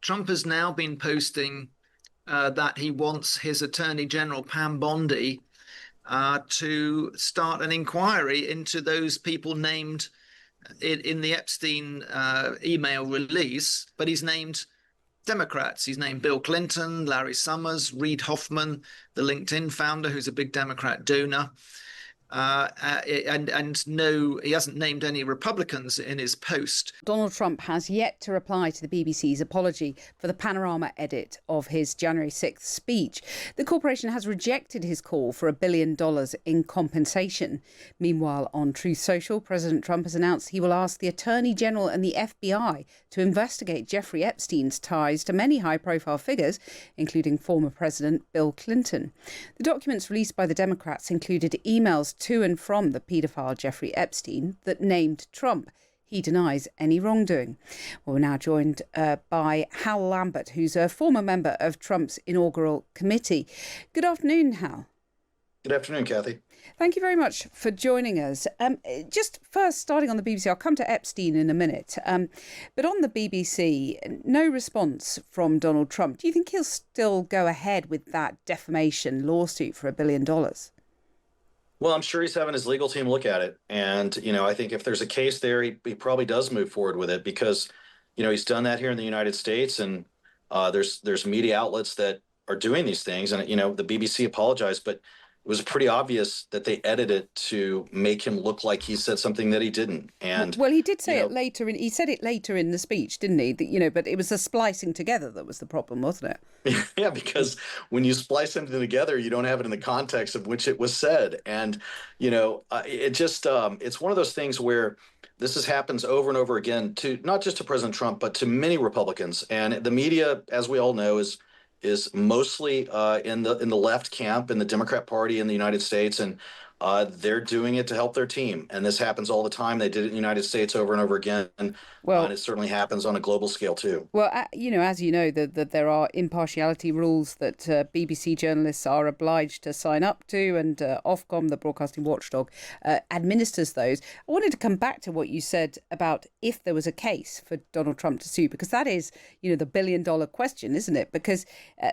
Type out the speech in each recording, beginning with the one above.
Trump has now been posting that he wants his Attorney General, Pam Bondi, to start an inquiry into those people named in the Epstein email release. But he's named Democrats. He's named Bill Clinton, Larry Summers, Reid Hoffman, the LinkedIn founder, who's a big Democrat donor. And no, he hasn't named any Republicans in his post. Donald Trump has yet to reply to the BBC's apology for the panorama edit of his January 6th speech. The corporation has rejected his call for $1 billion in compensation. Meanwhile, on Truth Social, President Trump has announced he will ask the Attorney General and the FBI to investigate Jeffrey Epstein's ties to many high-profile figures, including former President Bill Clinton. The documents released by the Democrats included emails to and from the paedophile Jeffrey Epstein that named Trump. He denies any wrongdoing. Well, we're now joined by Hal Lambert, who's a former member of Trump's inaugural committee. Good afternoon, Hal. Good afternoon, Kathy. Thank you very much for joining us. Just first, starting on the BBC, I'll come to Epstein in a minute. But on the BBC, no response from Donald Trump. Do you think he'll still go ahead with that defamation lawsuit for $1 billion? Well, I'm sure he's having his legal team look at it. And, I think if there's a case there, he probably does move forward with it because, he's done that here in the United States. And there's media outlets that are doing these things. And, the BBC apologized, but it was pretty obvious that they edited it to make him look like he said something that he didn't. And well, he did say it later. He said it later in the speech, didn't he? That, but it was the splicing together that was the problem, wasn't it? Yeah, because when you splice something together, you don't have it in the context of which it was said. And, it just it's one of those things where this happens over and over again to not just to President Trump, but to many Republicans. And the media, as we all know, is mostly in the left camp in the Democrat Party in the United States, and they're doing it to help their team. And this happens all the time. They did it in the United States over and over again. Well, and it certainly happens on a global scale too. Well, as you know, that there are impartiality rules that BBC journalists are obliged to sign up to, and Ofcom, the broadcasting watchdog, administers those. I wanted to come back to what you said about if there was a case for Donald Trump to sue, because that is, the $1 billion question, isn't it? Because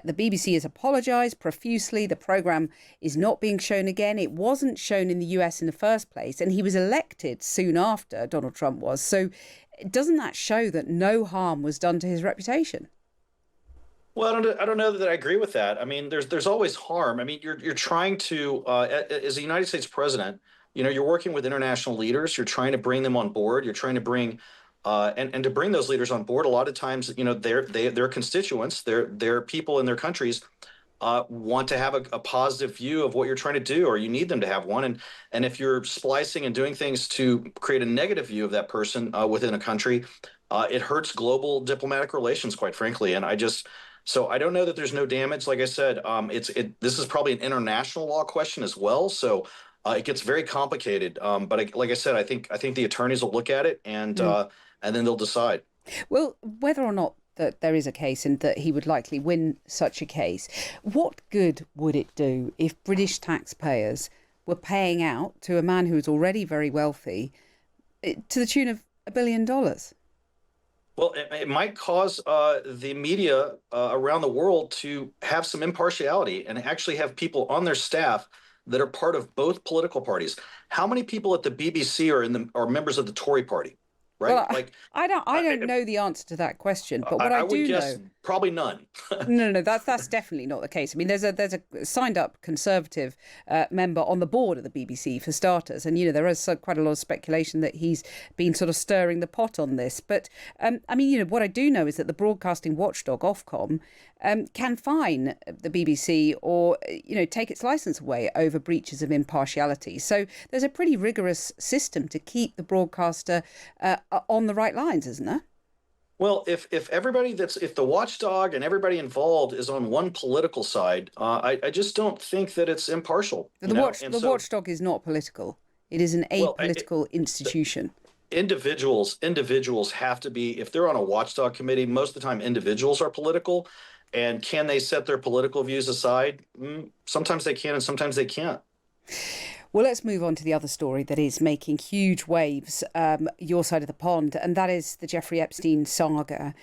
the BBC has apologised profusely. The programme is not being shown again. It wasn't shown in the US in the first place, and he was elected soon after, Donald Trump was. So doesn't that show that no harm was done to his reputation? Well, I don't know that I agree with that. I mean, there's always harm. I mean, you're trying to, as a United States president, you're working with international leaders. You're trying to bring them on board. You're trying to bring, and to bring those leaders on board. A lot of times, their constituents, their people in their countries want to have a positive view of what you're trying to do, or you need them to have one. And if you're splicing and doing things to create a negative view of that person within a country, it hurts global diplomatic relations, quite frankly. And so I don't know that there's no damage. Like I said, this is probably an international law question as well. So it gets very complicated. But like I said, I think the attorneys will look at it and then they'll decide. Well, whether or not that there is a case and that he would likely win such a case, what good would it do if British taxpayers were paying out to a man who is already very wealthy to the tune of $1 billion? Well, it might cause the media around the world to have some impartiality and actually have people on their staff that are part of both political parties. How many people at the BBC are members of the Tory party? Right? Well, I don't know the answer to that question, but what I would do guess know, probably none. No, that's definitely not the case. I mean, there's a signed up Conservative member on the board of the BBC for starters, and there is quite a lot of speculation that he's been sort of stirring the pot on this. But I mean, what I do know is that the broadcasting watchdog Ofcom can fine the BBC or take its license away over breaches of impartiality. So there's a pretty rigorous system to keep the broadcaster on the right lines, isn't there? Well, if the watchdog and everybody involved is on one political side, I just don't think that it's impartial. The watchdog is not political. It is an apolitical institution. Individuals have to be, if they're on a watchdog committee, most of the time individuals are political. And can they set their political views aside? Sometimes they can and sometimes they can't. Well, let's move on to the other story that is making huge waves, your side of the pond, and that is the Jeffrey Epstein saga.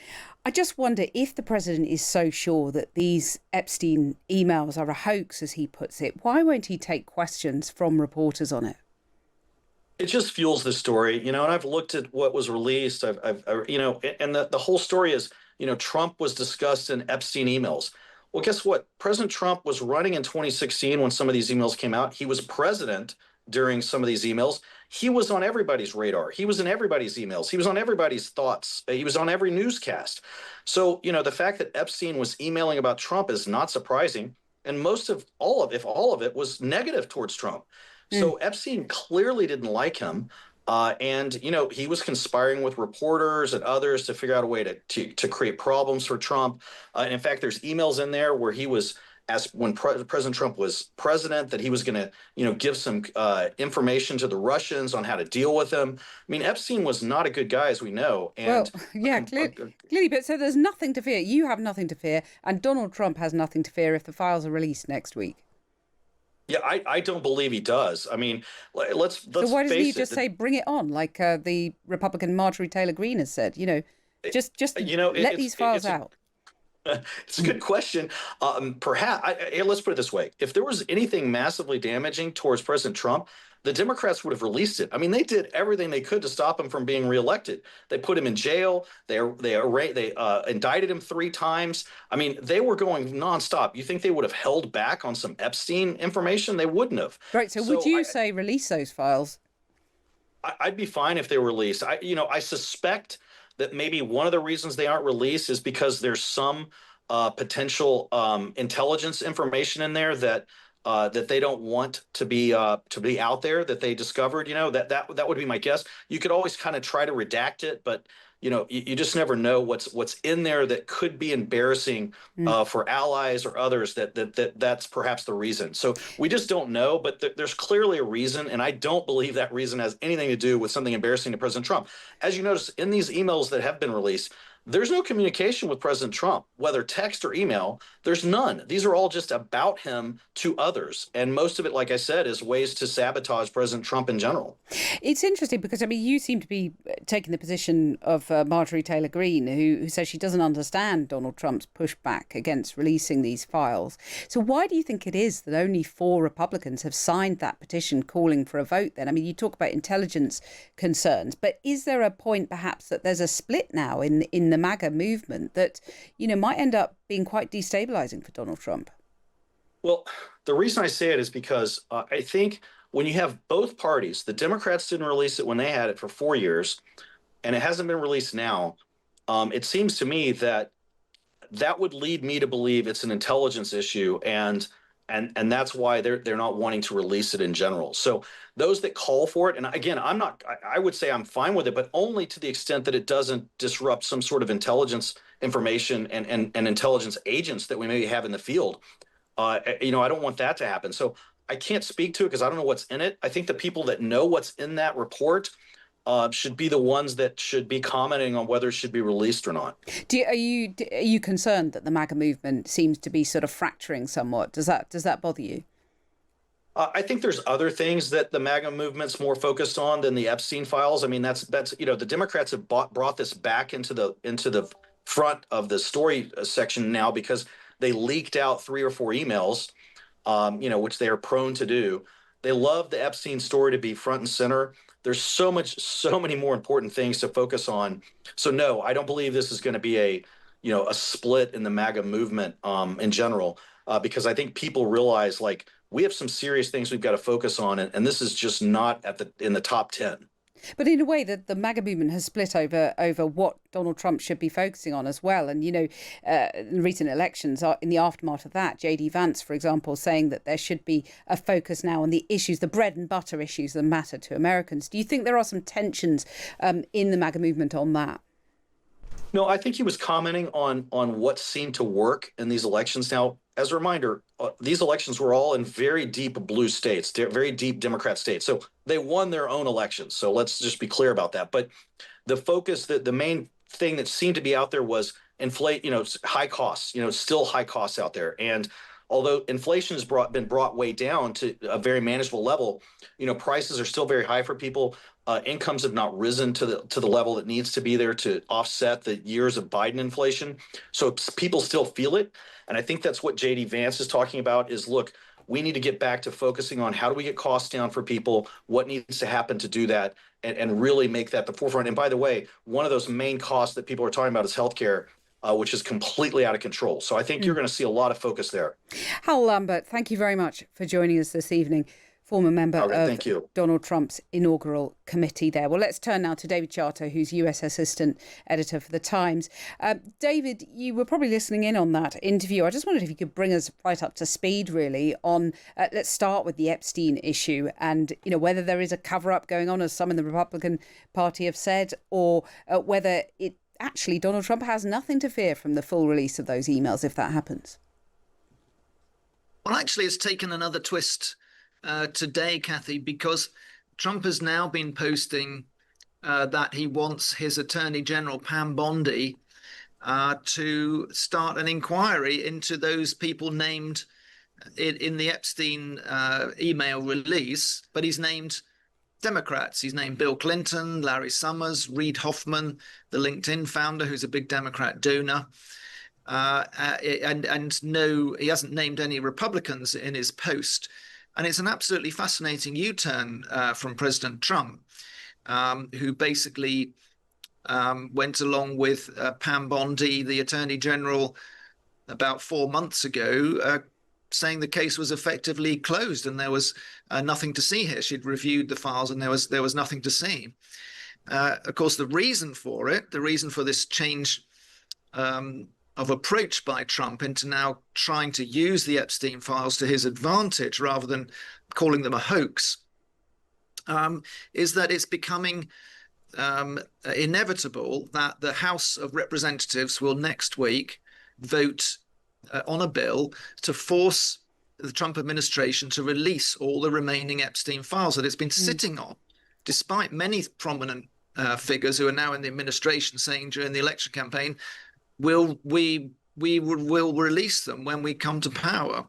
I just wonder if the president is so sure that these Epstein emails are a hoax, as he puts it, why won't he take questions from reporters on it? It just fuels the story, and I've looked at what was released. And the whole story is, Trump was discussed in Epstein emails. Well, guess what? President Trump was running in 2016 when some of these emails came out. He was president during some of these emails. He was on everybody's radar. He was in everybody's emails. He was on everybody's thoughts. He was on every newscast. So, the fact that Epstein was emailing about Trump is not surprising. And most of all of, if all of it, was negative towards Trump. So Epstein clearly didn't like him. And, he was conspiring with reporters and others to figure out a way to create problems for Trump. And in fact, there's emails in there where he was asked when President Trump was president that he was going to, give some information to the Russians on how to deal with him. I mean, Epstein was not a good guy, as we know. Well, And yeah, clearly, but so there's nothing to fear. You have nothing to fear, and Donald Trump has nothing to fear if the files are released next week. yeah, I don't believe he does. I mean, let's So why doesn't he face it. just say bring it on, like the Republican Marjorie Taylor Greene has said? Just let these files out. It's a good question. Perhaps, let's put it this way. If there was anything massively damaging towards President Trump, the Democrats would have released it. I mean, they did everything they could to stop him from being reelected. They put him in jail. They indicted him 3 times. I mean, they were going nonstop. You think they would have held back on some Epstein information? They wouldn't have. Right. So would you say release those files? I'd be fine if they were released. I suspect that maybe one of the reasons they aren't released is because there's some potential intelligence information in there that they don't want to be out there that they discovered. That would be my guess. You could always kind of try to redact it, but you just never know what's in there that could be embarrassing for allies or others. That's perhaps the reason. So we just don't know, but there's clearly a reason, and I don't believe that reason has anything to do with something embarrassing to President Trump. As you notice in these emails that have been released, there's no communication with President Trump, whether text or email. There's none. These are all just about him to others. And most of it, like I said, is ways to sabotage President Trump in general. It's interesting because, I mean, you seem to be taking the position of Marjorie Taylor Greene, who says she doesn't understand Donald Trump's pushback against releasing these files. So why do you think it is that only 4 Republicans have signed that petition calling for a vote then? I mean, you talk about intelligence concerns, but is there a point perhaps that there's a split now in the MAGA movement that, might end up being quite destabilizing for Donald Trump? Well, the reason I say it is because I think when you have both parties, the Democrats didn't release it when they had it for 4 years, and it hasn't been released now. It seems to me that would lead me to believe it's an intelligence issue, and that's why they're not wanting to release it in general. So those that call for it, and again, I would say I'm fine with it, but only to the extent that it doesn't disrupt some sort of intelligence information and intelligence agents that we maybe have in the field. I don't want that to happen. So I can't speak to it because I don't know what's in it. I think the people that know what's in that report should be the ones that should be commenting on whether it should be released or not. Are you concerned that the MAGA movement seems to be sort of fracturing somewhat? Does that bother you? I think there's other things that the MAGA movement's more focused on than the Epstein files. I mean, that's the Democrats have brought this back into the front of the story section now because they leaked out 3 or 4 emails, which they are prone to do. They love the Epstein story to be front and center. There's so many more important things to focus on. So no, I don't believe this is going to be a split in the MAGA movement in general, because I think people realize like we have some serious things we've got to focus on, and this is just not in the top 10. But in a way, the MAGA movement has split over what Donald Trump should be focusing on as well. And, in recent elections, in the aftermath of that, J.D. Vance, for example, saying that there should be a focus now on the issues, the bread and butter issues that matter to Americans. Do you think there are some tensions in the MAGA movement on that? No, I think he was commenting on what seemed to work in these elections. Now, as a reminder, these elections were all in very deep blue states, very deep Democrat states. So they won their own elections. So let's just be clear about that. But the focus, the main thing that seemed to be out there was high costs, still high costs out there. And although inflation has been brought way down to a very manageable level, prices are still very high for people. Incomes have not risen to the level that needs to be there to offset the years of Biden inflation. So people still feel it. And I think that's what JD Vance is talking about is, look, we need to get back to focusing on how do we get costs down for people, what needs to happen to do that, and really make that the forefront. And by the way, one of those main costs that people are talking about is healthcare, which is completely out of control. So I think you're going to see a lot of focus there. Hal Lambert, thank you very much for joining us this evening. Former member of thank you. Donald Trump's inaugural committee there. Well, let's turn now to David Charter, who's US Assistant Editor for The Times. David, you were probably listening in on that interview. I just wondered if you could bring us right up to speed, really, on, let's start with the Epstein issue and, whether there is a cover-up going on, as some in the Republican Party have said, or whether actually Donald Trump has nothing to fear from the full release of those emails if that happens. Well, actually, it's taken another twist today, Kathy, because Trump has now been posting that he wants his Attorney General, Pam Bondi, to start an inquiry into those people named in the Epstein email release. But he's named Democrats. He's named Bill Clinton, Larry Summers, Reid Hoffman, the LinkedIn founder, who's a big Democrat donor. And no, he hasn't named any Republicans in his post. And it's an absolutely fascinating U-turn from President Trump, who basically went along with Pam Bondi, the Attorney General, about 4 months ago, saying the case was effectively closed and there was nothing to see here. She'd reviewed the files and there was nothing to see. Of course, the reason for this change of approach by Trump into now trying to use the Epstein files to his advantage rather than calling them a hoax, is that it's becoming inevitable that the House of Representatives will next week vote on a bill to force the Trump administration to release all the remaining Epstein files that it's been sitting on, despite many prominent figures who are now in the administration saying during the election campaign, we will release them when we come to power.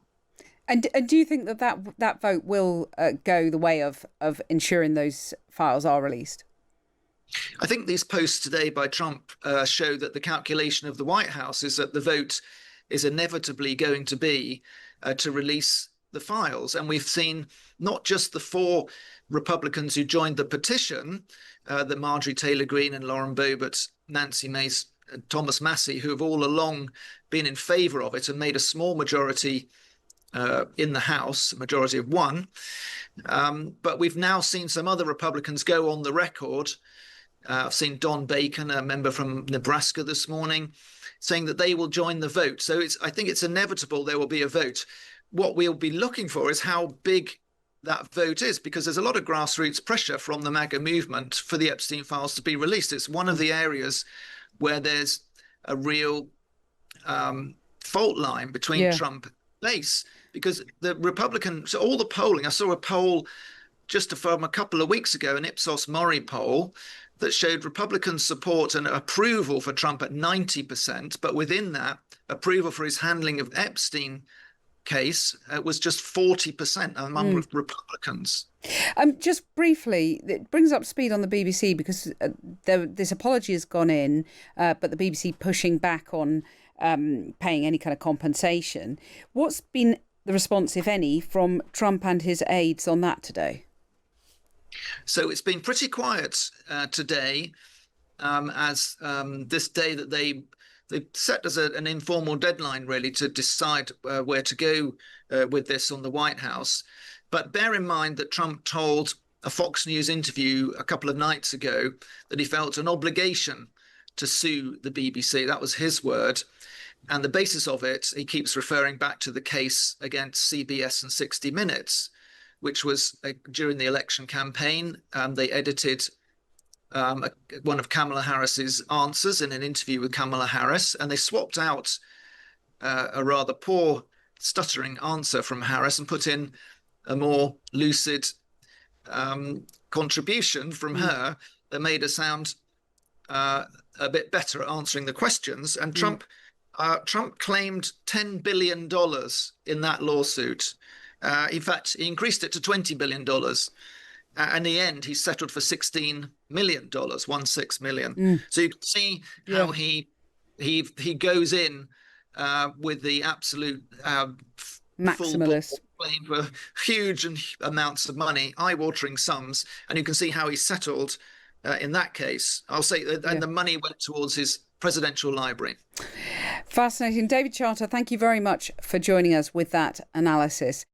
And do you think that vote will go the way of ensuring those files are released? I think these posts today by Trump show that the calculation of the White House is that the vote is inevitably going to be to release the files. And we've seen not just the 4 Republicans who joined the petition, the Marjorie Taylor Greene and Lauren Boebert, Nancy Mace, Thomas Massie, who have all along been in favor of it and made a small majority in the House, a majority of 1. But we've now seen some other Republicans go on the record. I've seen Don Bacon, a member from Nebraska this morning, saying that they will join the vote. So I think it's inevitable there will be a vote. What we'll be looking for is how big that vote is, because there's a lot of grassroots pressure from the MAGA movement for the Epstein files to be released. It's one of the areas where there's a real fault line between Trump and base, because the Republican, so all the polling, I saw a poll just from a couple of weeks ago, an Ipsos Mori poll that showed Republican support and approval for Trump at 90%, but within that, approval for his handling of Epstein case was just 40% among Republicans. Just briefly, it brings up speed on the BBC because this apology has gone in, but the BBC pushing back on paying any kind of compensation. What's been the response, if any, from Trump and his aides on that today? So it's been pretty quiet today, as this day that they set as an informal deadline, really, to decide where to go with this on the White House. But bear in mind that Trump told a Fox News interview a couple of nights ago that he felt an obligation to sue the BBC. That was his word. And the basis of it, he keeps referring back to the case against CBS and 60 Minutes, which was during the election campaign. They edited one of Kamala Harris's answers in an interview with Kamala Harris, and they swapped out a rather poor, stuttering answer from Harris and put in a more lucid contribution from her that made her sound a bit better at answering the questions. And Trump Trump claimed $10 billion in that lawsuit. In fact, he increased it to $20 billion. In the end, he settled for $16 million, 16 million. So you can see how he goes in with the absolute Maximalist. playing for huge amounts of money, eye-watering sums, and you can see how he settled in that case. I'll say that, and the money went towards his presidential library. Fascinating. David Charter, thank you very much for joining us with that analysis.